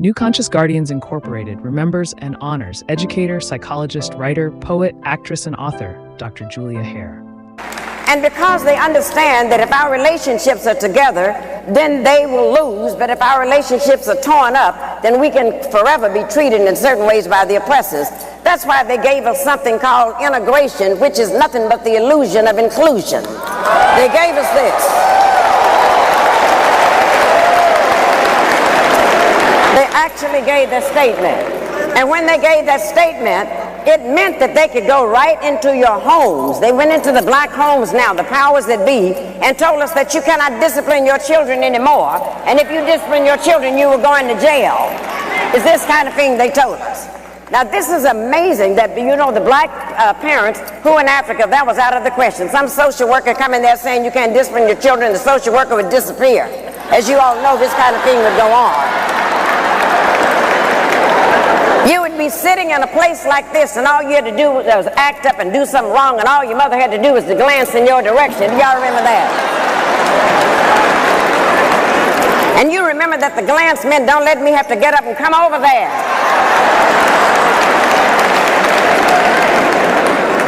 New Conscious Guardians Incorporated remembers and honors educator, psychologist, writer, poet, actress, and author, Dr. Julia Hare. And because they understand that if our relationships are together, then they will lose, but if our relationships are torn up, then we can forever be treated in certain ways by the oppressors. That's why they gave us something called integration, which is nothing but the illusion of inclusion. They gave us this. They actually gave that statement. And when they gave that statement, it meant that they could go right into your homes. They went into the black homes now, the powers that be, and told us that you cannot discipline your children anymore. And if you discipline your children, you will go into jail. It's this kind of thing they told us. Now, this is amazing that, you know, the black parents who in Africa, that was out of the question. Some social worker come in there saying you can't discipline your children, the social worker would disappear. As you all know, this kind of thing would go on. You would be sitting in a place like this, and all you had to do was act up and do something wrong, and all your mother had to do was to glance in your direction. Y'all remember that? And you remember that the glance meant, don't let me have to get up and come over there.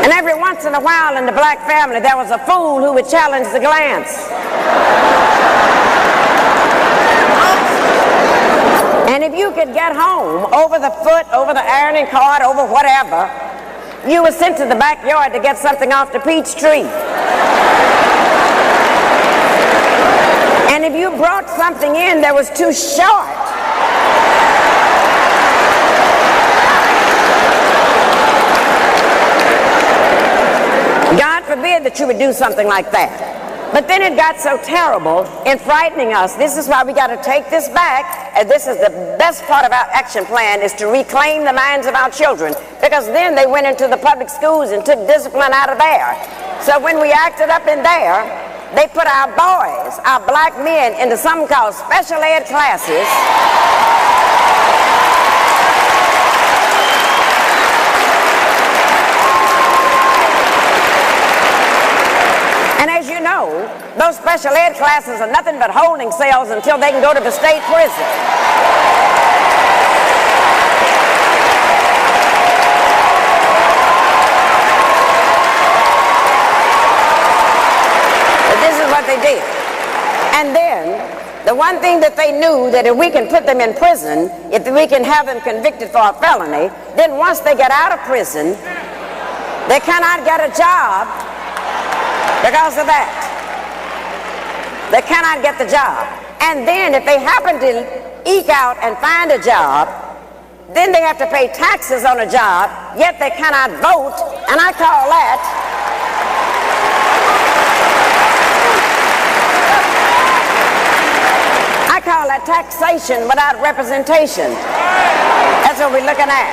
And every once in a while in the black family, there was a fool who would challenge the glance. And if you could get home over the foot, over the ironing card, over whatever, you were sent to the backyard to get something off the peach tree. And if you brought something in that was too short, God forbid that you would do something like that. But then it got so terrible in frightening us. This is why we got to take this back, and this is the best part of our action plan, is to reclaim the minds of our children, because then they went into the public schools and took discipline out of there. So when we acted up in there, they put our boys, our black men, into something called special ed classes. And as you know, those special ed classes are nothing but holding cells until they can go to the state prison. But this is what they did. And then, the one thing that they knew, that if we can put them in prison, if we can have them convicted for a felony, then once they get out of prison, they cannot get a job because of that. They cannot get the job. And then if they happen to eke out and find a job, then they have to pay taxes on a job, yet they cannot vote, and I call that taxation without representation. That's what we're looking at.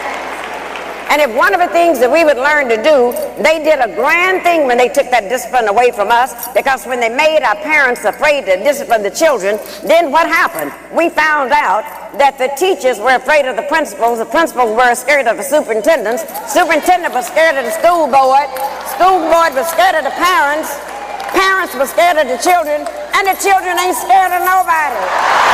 And if one of the things that we would learn to do, they did a grand thing when they took that discipline away from us, because when they made our parents afraid to discipline the children, then what happened? We found out that the teachers were afraid of the principals were scared of the superintendents was scared of the school board was scared of the parents were scared of the children, and the children ain't scared of nobody.